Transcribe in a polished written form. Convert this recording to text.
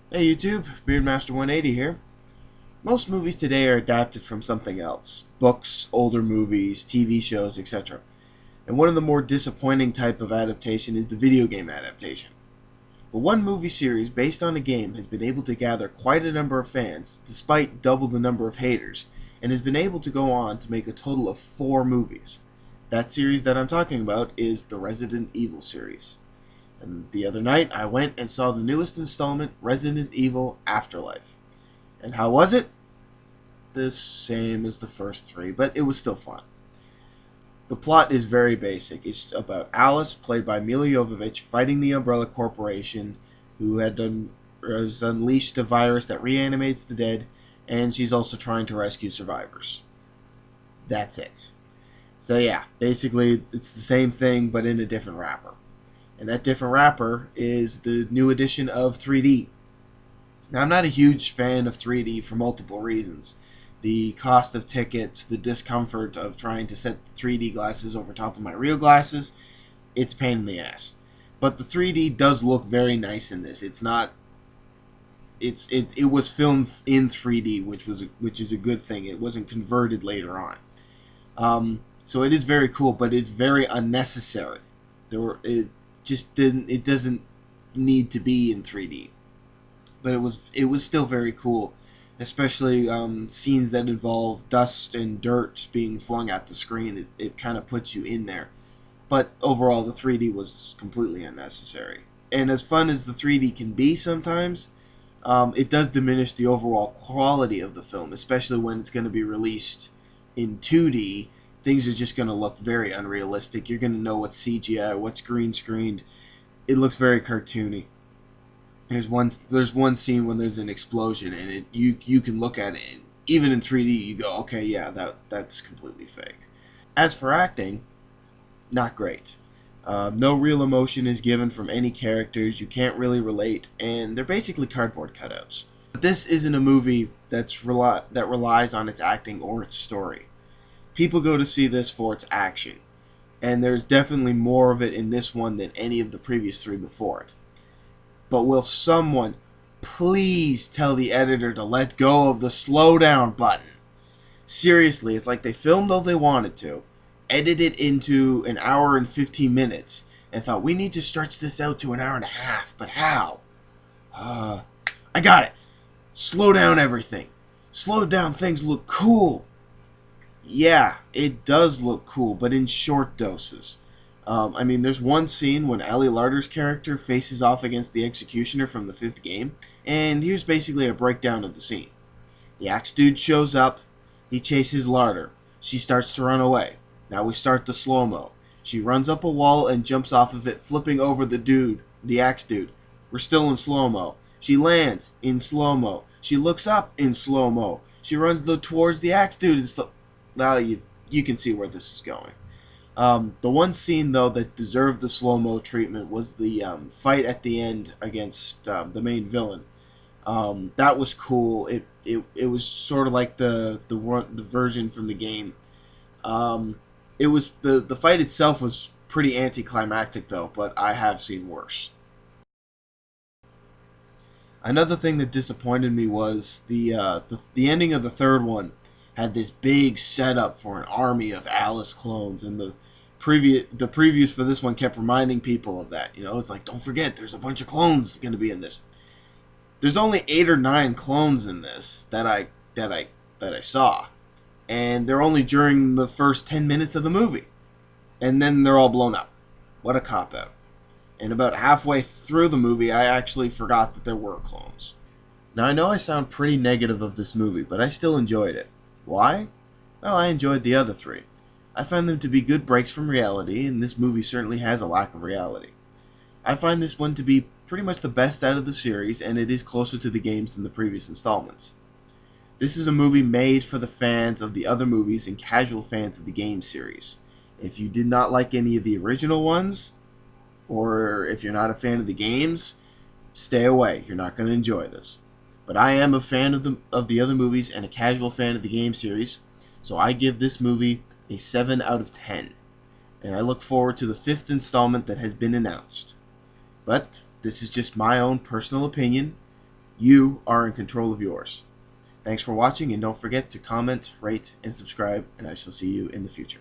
Hey YouTube, Beardmaster180 here. Most movies today are adapted from something else. Books, older movies, TV shows, etc. And one of the more disappointing type of adaptation is the video game adaptation. But one movie series based on a game has been able to gather quite a number of fans, despite double the number of haters, and has been able to go on to make a total of 4 movies. That series that I'm talking about is the Resident Evil series. And the other night, I went and saw the newest installment, Resident Evil Afterlife. And how was it? The same as the first 3, but it was still fun. The plot is very basic. It's about Alice, played by Mila Jovovich, fighting the Umbrella Corporation, who has unleashed a virus that reanimates the dead, and she's also trying to rescue survivors. That's it. So yeah, basically it's the same thing, but in a different wrapper. And that different wrapper is the new edition of 3D. Now, I'm not a huge fan of 3D for multiple reasons. The cost of tickets, the discomfort of trying to set 3D glasses over top of my real glasses, it's a pain in the ass. But the 3D does look very nice in this. It's not. It was filmed in 3D, which is a good thing. It wasn't converted later on. So it is very cool, but it's very unnecessary. It doesn't need to be in 3D, but it was still very cool, especially scenes that involve dust and dirt being flung at the screen. It kind of puts you in there, but overall the 3D was completely unnecessary. And as fun as the 3D can be sometimes, it does diminish the overall quality of the film, especially when it's going to be released in 2D. Things are just going to look very unrealistic. You're going to know what's CGI, what's green screened. It looks very cartoony. There's one scene when there's an explosion, and you can look at it, and even in 3D you go, okay, yeah, that's completely fake. As for acting, not great. No real emotion is given from any characters. You can't really relate, and they're basically cardboard cutouts. But this isn't a movie that relies on its acting or its story. People go to see this for its action, and there's definitely more of it in this one than any of the previous 3 before it. But will someone please tell the editor to let go of the slow down button? Seriously, it's like they filmed all they wanted to, edited it into an hour and 15 minutes, and thought we need to stretch this out to an hour and a half, but how? I got it. Slow down everything. Slow down things look cool. Yeah, it does look cool, but in short doses. There's one scene when Ellie Larter's character faces off against the Executioner from the 5th game, and here's basically a breakdown of the scene. The Axe Dude shows up, he chases Larter. She starts to run away. Now we start the slow-mo. She runs up a wall and jumps off of it, flipping over the Axe Dude. We're still in slow-mo. She lands in slow-mo. She looks up in slow-mo. She runs towards the Axe Dude in slow. Well, you can see where this is going. The one scene, though, that deserved the slow-mo treatment was the fight at the end against the main villain. That was cool. It was sort of like the version from the game. It was the fight itself was pretty anticlimactic, though, but I have seen worse. Another thing that disappointed me was the ending of the 3rd one had this big setup for an army of Alice clones, and the previews for this one kept reminding people of that. It's like, don't forget, there's a bunch of clones going to be in this. There's only 8 or 9 clones in this that I saw, and they're only during the first 10 minutes of the movie, and then they're all blown up. What a cop out! And about halfway through the movie, I actually forgot that there were clones. Now, I know I sound pretty negative of this movie, but I still enjoyed it. Why? Well, I enjoyed the other 3. I find them to be good breaks from reality, and this movie certainly has a lack of reality. I find this one to be pretty much the best out of the series, and it is closer to the games than the previous installments. This is a movie made for the fans of the other movies and casual fans of the game series. If you did not like any of the original ones, or if you're not a fan of the games, stay away. You're not going to enjoy this. But I am a fan of the other movies and a casual fan of the game series, so I give this movie a 7 out of 10. And I look forward to the 5th installment that has been announced. But this is just my own personal opinion. You are in control of yours. Thanks for watching, and don't forget to comment, rate, and subscribe, and I shall see you in the future.